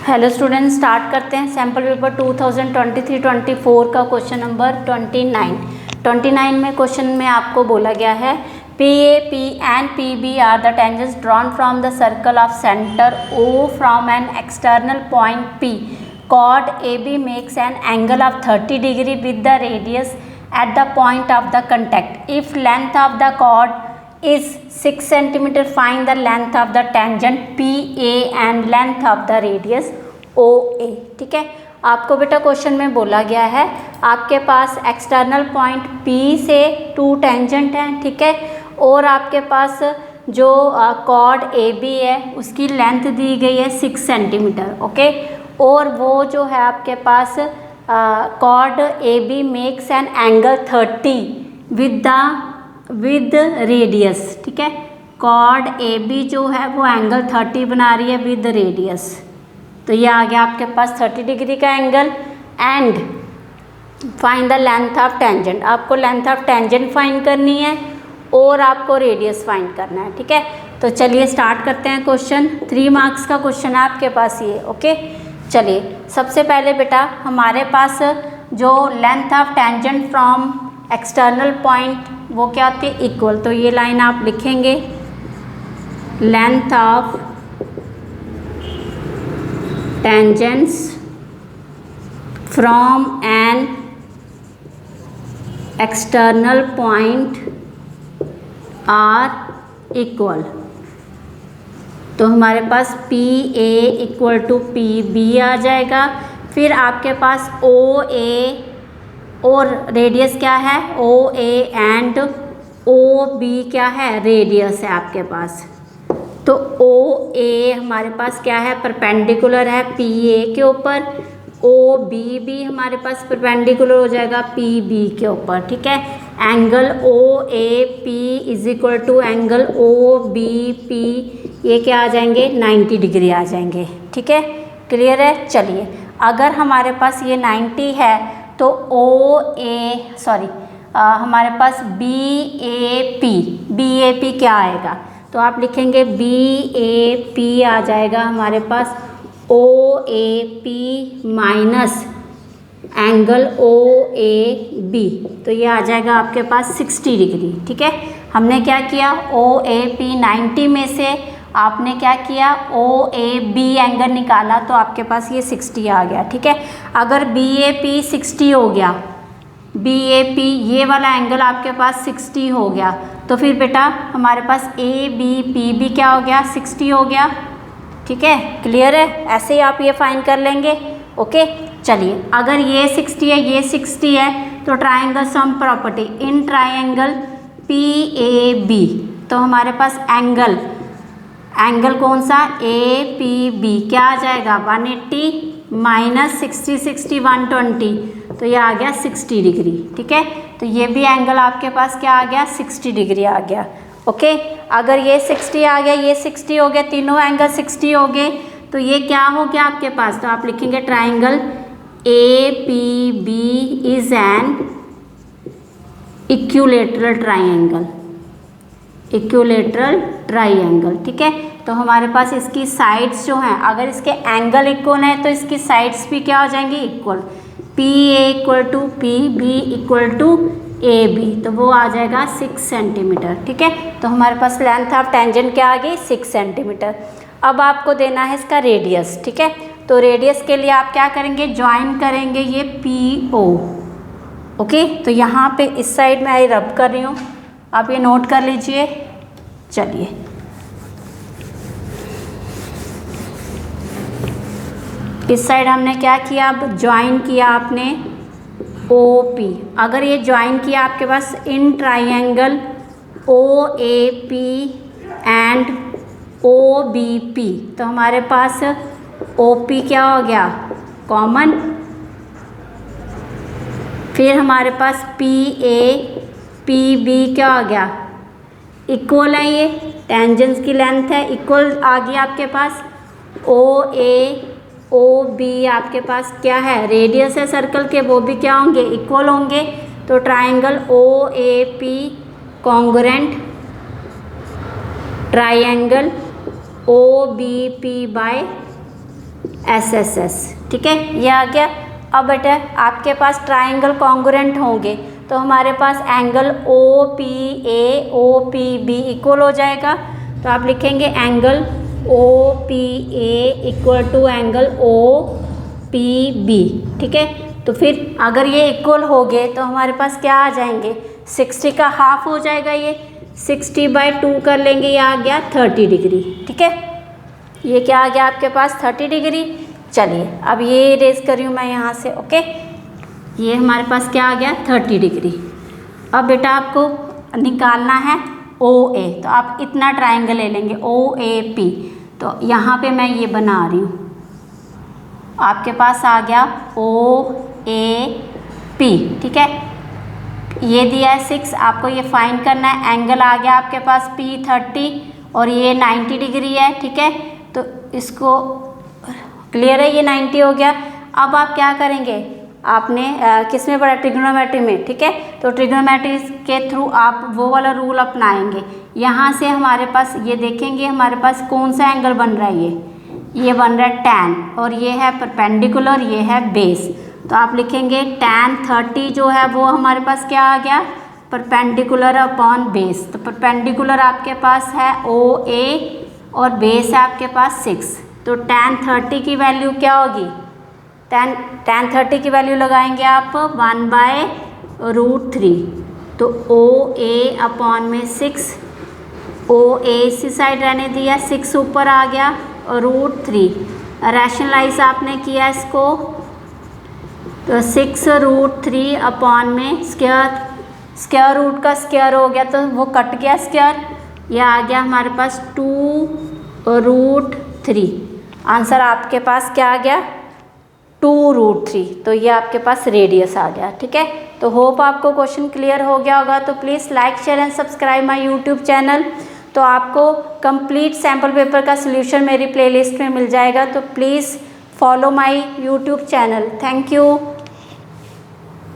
Hello student, start करते हैं sample paper 2023-24 का क्वेश्चन नंबर 29 में क्वेश्चन में आपको बोला गया है P A P and P B are the tangents drawn from the circle of centre O from an external point P chord A B makes an angle of 30 degree with the radius at the point of the contact if length of the chord is 6 cm. Find the length of the tangent PA and length of the radius OA. ठीक है, आपको बेटा question में बोला गया है आपके पास external point P से 2 टेंजेंट हैं, ठीक है, और आपके पास जो कॉर्ड AB है उसकी लेंथ दी गई है 6 सेंटीमीटर, ओके, और वो जो है आपके पास chord AB makes an angle 30 with radius, ठीक है, कॉर्ड ए बी जो है वो एंगल 30 बना रही है विद रेडियस, तो ये आ गया आपके पास 30 डिग्री का angle. And find the length of tangent, आपको लेंथ ऑफ टेंजेंट फाइंड करनी है और आपको रेडियस फाइंड करना है, ठीक है। तो चलिए स्टार्ट करते हैं क्वेश्चन। 3 मार्क्स का क्वेश्चन है आपके पास ये, ओके। चलिए सबसे पहले बेटा हमारे पास जो length of tangent from external point वो क्या होती है, इक्वल, तो ये लाइन आप लिखेंगे length of tangents from an external point are equal, तो हमारे पास P A equal to P B आ जाएगा। फिर आपके पास ओ ए और रेडियस क्या है ओ ए एंड ओ बी क्या है रेडियस है आपके पास, तो ओ ए हमारे पास क्या है परपेंडिकुलर है पी ए के ऊपर, ओ बी भी हमारे पास परपेंडिकुलर हो जाएगा पी बी के ऊपर, ठीक है। Angle O A P is equal to angle O B P, ये क्या आ जाएंगे 90 डिग्री आ जाएंगे, ठीक है, क्लियर है। चलिए अगर हमारे पास ये 90 है तो हमारे पास बी ए पी क्या आएगा, तो आप लिखेंगे बी ए पी आ जाएगा हमारे पास O A P minus angle O A B, तो ये आ जाएगा आपके पास 60 डिग्री, ठीक है। हमने क्या किया ओ ए पी 90 में से आपने क्या किया ओ ए बी एंगल निकाला, तो आपके पास ये 60 आ गया, ठीक है। अगर बी ए पी 60 हो गया, बी ए पी ये वाला एंगल आपके पास 60 हो गया, तो फिर बेटा हमारे पास ए बी पी भी क्या हो गया 60 हो गया, ठीक है, क्लियर है। ऐसे ही आप ये फाइंड कर लेंगे, ओके। चलिए अगर ये 60 है ये 60 है तो triangle sum property in triangle P A B, तो हमारे पास एंगल कौन सा ए पी बी क्या आ जाएगा 180 माइनस 60 120, तो ये आ गया 60 डिग्री, ठीक है। तो ये भी एंगल आपके पास क्या आ गया 60 डिग्री आ गया, ओके। अगर ये 60 आ गया ये 60 हो गया, तीनों एंगल 60 हो गए, तो ये क्या हो गया आपके पास, तो आप लिखेंगे triangle A P B is an equilateral triangle, ठीक है। तो हमारे पास इसकी साइड्स जो हैं अगर इसके एंगल इक्वल हैं तो इसकी साइड्स भी क्या हो जाएंगी equal, P A equal to P B equal to A B, तो वो आ जाएगा 6 सेंटीमीटर, ठीक है। तो हमारे पास लेंथ ऑफ टेंजेंट क्या आ गई 6 सेंटीमीटर। अब आपको देना है इसका रेडियस, ठीक है। तो रेडियस के लिए आप क्या करेंगे ज्वाइन करेंगे ये पी ओ, ओके। तो यहाँ पे इस साइड में आई रब कर रही हूँ, आप ये नोट कर लीजिए। चलिए इस साइड हमने क्या किया, अब ज्वाइन किया आपने ओ पी। अगर ये ज्वाइन किया आपके पास in triangle O A P and O B P, तो हमारे पास ओ पी क्या हो गया कॉमन, फिर हमारे पास पी ए पी बी क्या हो गया इक्वल है, ये टेंजेंट्स की लेंथ है इक्वल आ गई आपके पास, ओ ए ओ बी आपके पास क्या है रेडियस है सर्कल के, वो भी क्या होंगे इक्वल होंगे, तो triangle O A P congruent triangle O B P by SSS, ठीक है, ये आ गया। अब बेटा आपके पास ट्राइंगल कॉन्ग्रुएंट होंगे तो हमारे पास एंगल OPA OPB इक्वल हो जाएगा। तो आप लिखेंगे angle OPA equal to angle OPB, ठीक है। तो फिर अगर ये इक्वल हो गए तो हमारे पास क्या आ जाएंगे, 60 का हाफ हो जाएगा, ये 60/2 कर लेंगे, ये आ गया 30 डिग्री, ठीक है। ये क्या आ गया आपके पास 30 डिग्री। चलिए अब ये रेज कर रही हूँ मैं यहाँ से, ओके। ये हमारे पास क्या आ गया 30 डिग्री। अब बेटा आपको निकालना है OA, तो आप इतना ट्राइंगल ले लेंगे OAP। तो यहाँ पे मैं ये बना रही हूँ, आपके पास आ गया OAP, ठीक है। ये दिया है 6, आपको ये फाइंड करना है। एंगल आ गया आपके पास P30 और ये 90 डिग्री है, ठीक है। तो इसको क्लियर है, ये 90 हो गया। अब आप क्या करेंगे, आपने किस में पढ़ा, ट्रिग्नोमेट्री में, ठीक है। तो ट्रिग्नोमेट्री के थ्रू आप वो वाला रूल अपनाएंगे। यहाँ से हमारे पास ये देखेंगे हमारे पास कौन सा एंगल बन रहा है, ये बन रहा है tan, और ये है परपेंडिकुलर, ये है बेस। तो आप लिखेंगे tan 30 जो है वो हमारे पास क्या आ गया, परपेंडिकुलर अपॉन बेस। तो परपेंडिकुलर आपके पास है OA और बेस है आपके पास 6। तो tan 30 की वैल्यू क्या होगी, tan 30 की वैल्यू लगाएंगे आप 1/√3। तो OA अपॉन में 6, OA इसी साइड रहने दिया, 6 ऊपर आ गया और √3 रैशनलाइज आपने किया इसको। तो 6√3 अपॉन में स्क्वायर रूट का स्क्वायर हो गया तो वो कट गया स्क्वायर, ये आ गया हमारे पास 2√3। आंसर आपके पास क्या आ गया 2√3। तो ये आपके पास रेडियस आ गया, ठीक है। तो होप आपको क्वेश्चन क्लियर हो गया होगा। तो please like share and subscribe my YouTube channel. तो आपको कंप्लीट सैम्पल पेपर का सोल्यूशन मेरी प्लेलिस्ट में मिल जाएगा। तो please follow my YouTube channel. Thank you.